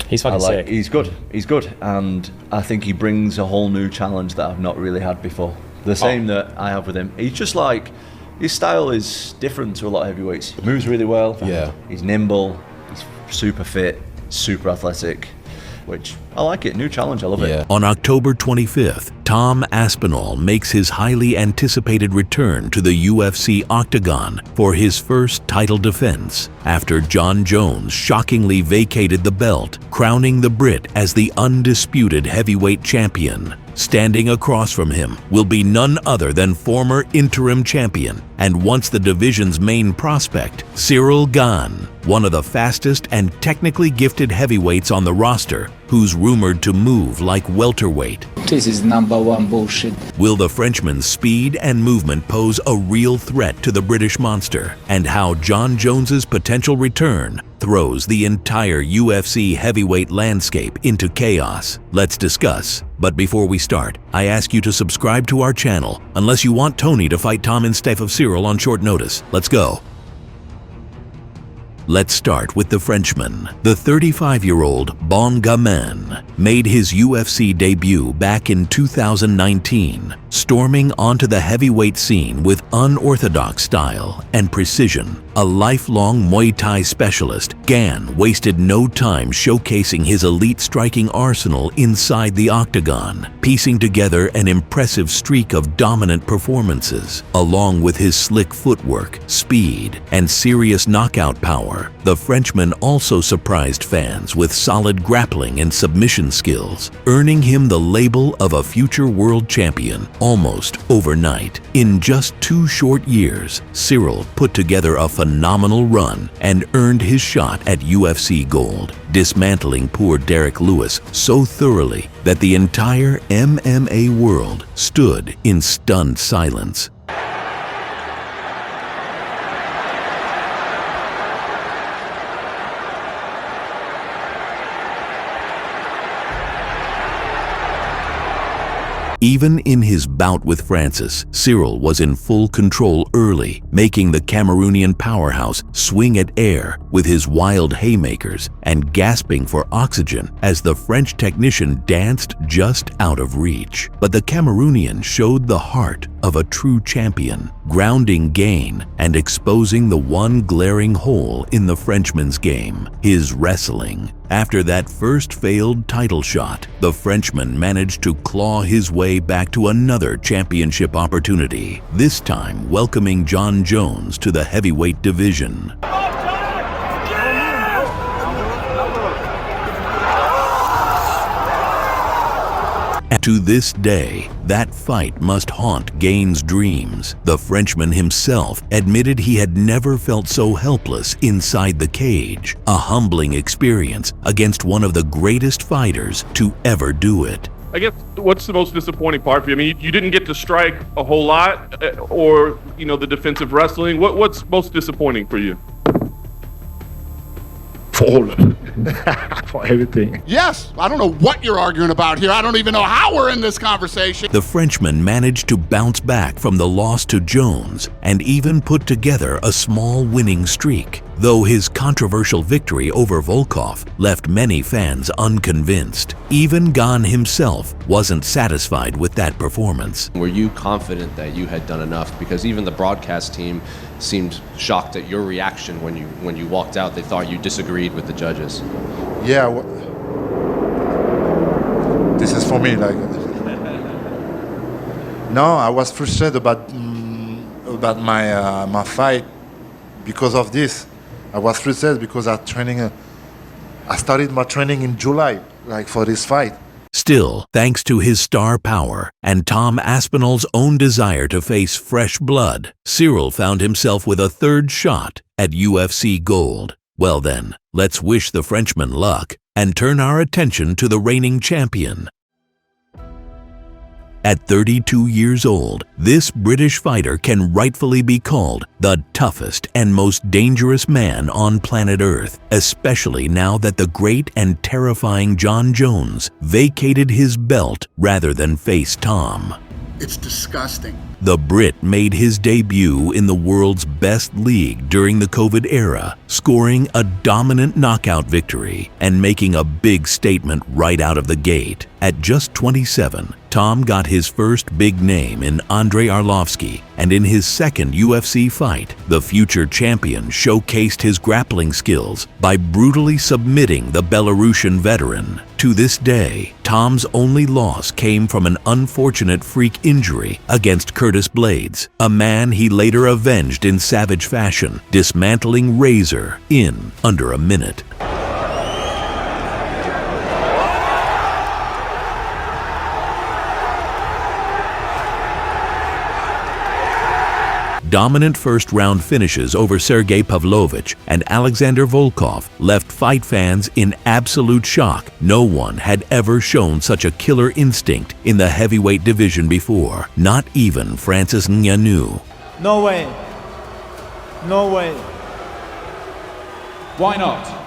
He's fucking sick. He's good, and I think he brings a whole new challenge that I've not really had before. The same that I have with him. He's just like, his style is different to a lot of heavyweights. He moves really well. Yeah. He's nimble. He's super fit, super athletic, which I like it. New challenge. I love it. On October 25th, Tom Aspinall makes his highly anticipated return to the UFC octagon for his first title defense after Jon Jones shockingly vacated the belt, crowning the Brit as the undisputed heavyweight champion. Standing across from him will be none other than former interim champion and once the division's main prospect, Ciryl Gane, one of the fastest and technically gifted heavyweights on the roster, who's rumored to move like welterweight. This is #1 bullshit. Will the Frenchman's speed and movement pose a real threat to the British monster? And how Jon Jones's potential return throws the entire UFC heavyweight landscape into chaos? Let's discuss. But before we start, I ask you to subscribe to our channel unless you want Tony to fight Tom instead of Ciryl on short notice. Let's go. Let's start with the Frenchman. The 35-year-old Bon Gamin made his UFC debut back in 2019, storming onto the heavyweight scene with unorthodox style and precision. A lifelong Muay Thai specialist, Gane wasted no time showcasing his elite striking arsenal inside the octagon, piecing together an impressive streak of dominant performances. Along with his slick footwork, speed, and serious knockout power, the Frenchman also surprised fans with solid grappling and submission skills, earning him the label of a future world champion almost overnight. In just 2 short years, Ciryl put together a phenomenal run and earned his shot at UFC gold, dismantling poor Derek Lewis so thoroughly that the entire MMA world stood in stunned silence. Even in his bout with Francis, Ciryl was in full control early, making the Cameroonian powerhouse swing at air with his wild haymakers and gasping for oxygen as the French technician danced just out of reach. But the Cameroonian showed the heart of a true champion, grounding Gane and exposing the one glaring hole in the Frenchman's game, his wrestling. After that first failed title shot, the Frenchman managed to claw his way back to another championship opportunity, this time welcoming Jon Jones to the heavyweight division. To this day, that fight must haunt Gane's dreams. The Frenchman himself admitted he had never felt so helpless inside the cage, a humbling experience against one of the greatest fighters to ever do it. I guess what's the most disappointing part for you? I mean, you didn't get to strike a whole lot, or, you know, the defensive wrestling. What's most disappointing for you? For everything. Yes, I don't know what you're arguing about here. I don't even know how we're in this conversation. The Frenchman managed to bounce back from the loss to Jones and even put together a small winning streak, though his controversial victory over Volkov left many fans unconvinced. Even Gane himself wasn't satisfied with that performance. Were you confident that you had done enough? Because even the broadcast team seemed shocked at your reaction when you walked out. They thought you disagreed with the judges. Yeah, this is for me. Like, no, I was frustrated about my fight because of this. I was frustrated because I started my training in July, like for this fight. Still, thanks to his star power and Tom Aspinall's own desire to face fresh blood, Ciryl found himself with a third shot at UFC gold. Well then, let's wish the Frenchman luck and turn our attention to the reigning champion. At 32 years old, this British fighter can rightfully be called the toughest and most dangerous man on planet Earth, especially now that the great and terrifying Jon Jones vacated his belt rather than face Tom. It's disgusting. The Brit made his debut in the world's best league during the COVID era, scoring a dominant knockout victory and making a big statement right out of the gate. At just 27, Tom got his first big name in Andrei Arlovsky, and in his second UFC fight, the future champion showcased his grappling skills by brutally submitting the Belarusian veteran. To this day, Tom's only loss came from an unfortunate freak injury against Curtis Blades, a man he later avenged in savage fashion, dismantling Razor in under a minute. Dominant first-round finishes over Sergey Pavlovich and Alexander Volkov left fight fans in absolute shock. No one had ever shown such a killer instinct in the heavyweight division before, not even Francis Ngannou. No way. No way. Why not?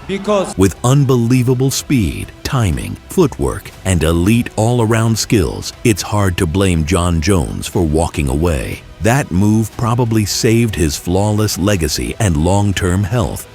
Because With unbelievable speed, timing, footwork, and elite all-around skills, it's hard to blame John Jones for walking away. That move probably saved his flawless legacy and long-term health.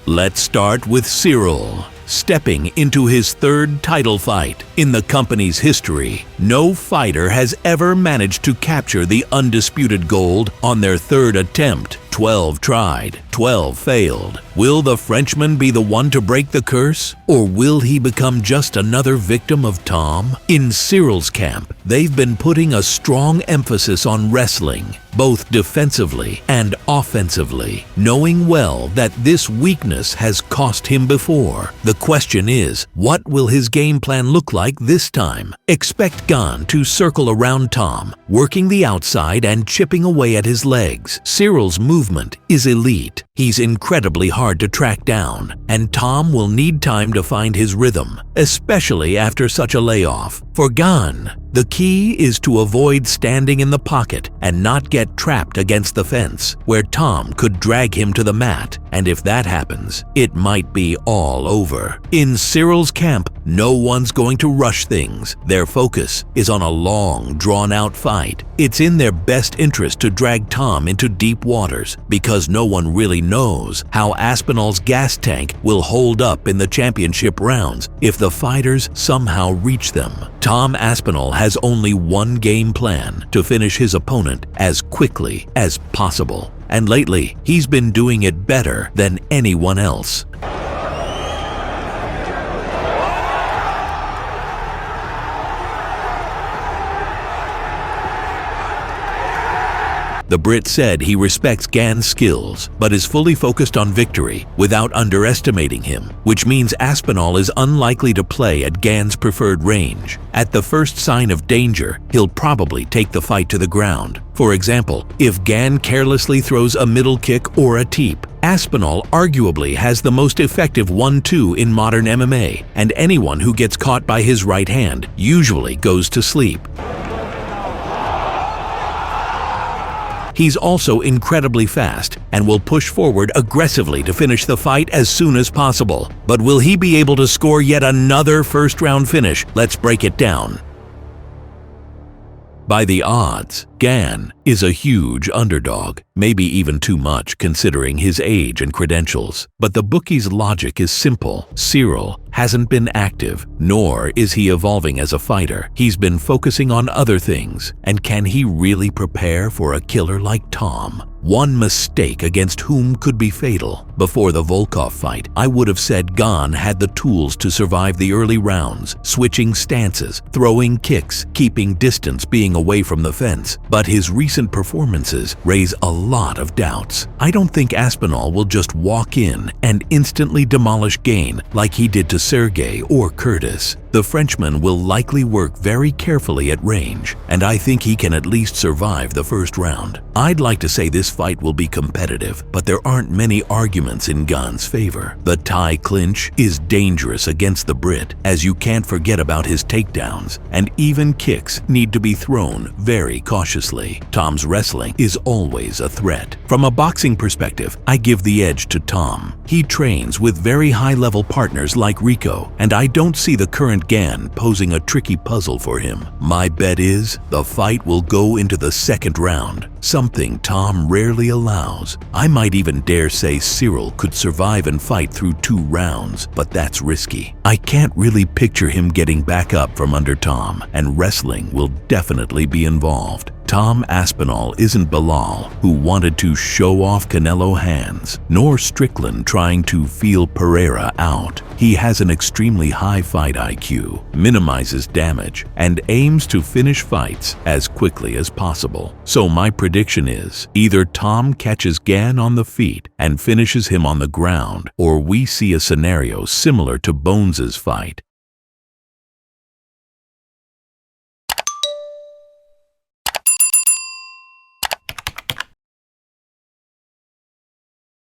Let's start with Ciryl. Stepping into his third title fight in the company's history, no fighter has ever managed to capture the undisputed gold on their third attempt. 12 tried, 12 failed. Will the Frenchman be the one to break the curse? Or will he become just another victim of Tom? In Cyryl's camp, they've been putting a strong emphasis on wrestling, both defensively and offensively, knowing well that this weakness has cost him before. The question is, what will his game plan look like this time? Expect Gane to circle around Tom, working the outside and chipping away at his legs. Cyryl's movement is elite. He's incredibly hard to track down, and Tom will need time to find his rhythm, especially after such a layoff. For Gane, the key is to avoid standing in the pocket and not get trapped against the fence, where Tom could drag him to the mat, and if that happens, it might be all over. In Cyryl's camp, no one's going to rush things. Their focus is on a long, drawn-out fight. It's in their best interest to drag Tom into deep waters, because no one really knows how Aspinall's gas tank will hold up in the championship rounds if the fighters somehow reach them. Tom Aspinall has only one game plan: to finish his opponent as quickly as possible. And lately, he's been doing it better than anyone else. The Brit said he respects Gane's skills, but is fully focused on victory without underestimating him, which means Aspinall is unlikely to play at Gane's preferred range. At the first sign of danger, he'll probably take the fight to the ground. For example, if Gane carelessly throws a middle kick or a teep, Aspinall arguably has the most effective 1-2 in modern MMA, and anyone who gets caught by his right hand usually goes to sleep. He's also incredibly fast and will push forward aggressively to finish the fight as soon as possible. But will he be able to score yet another first-round finish? Let's break it down. By the odds, Gane is a huge underdog, maybe even too much considering his age and credentials. But the bookie's logic is simple. Ciryl hasn't been active, nor is he evolving as a fighter. He's been focusing on other things. And can he really prepare for a killer like Tom? One mistake against whom could be fatal. Before the Volkov fight, I would have said Gane had the tools to survive the early rounds, switching stances, throwing kicks, keeping distance, being away from the fence. But his recent performances raise a lot of doubts. I don't think Aspinall will just walk in and instantly demolish Gane like he did to Sergey or Curtis. The Frenchman will likely work very carefully at range, and I think he can at least survive the first round. I'd like to say this fight will be competitive, but there aren't many arguments in Gane's favor. The Thai clinch is dangerous against the Brit, as you can't forget about his takedowns, and even kicks need to be thrown very cautiously. Tom's wrestling is always a threat. From a boxing perspective, I give the edge to Tom. He trains with very high-level partners like Rico, and I don't see the current opponent Gane posing a tricky puzzle for him. My bet is the fight will go into the second round, something Tom rarely allows. I might even dare say Ciryl could survive and fight through 2 rounds, but that's risky. I can't really picture him getting back up from under Tom, and wrestling will definitely be involved. Tom Aspinall isn't Bilal, who wanted to show off Canelo hands, nor Strickland trying to feel Pereira out. He has an extremely high fight IQ, minimizes damage, and aims to finish fights as quickly as possible. So my prediction is either Tom catches Gane on the feet and finishes him on the ground, or we see a scenario similar to Bones's fight.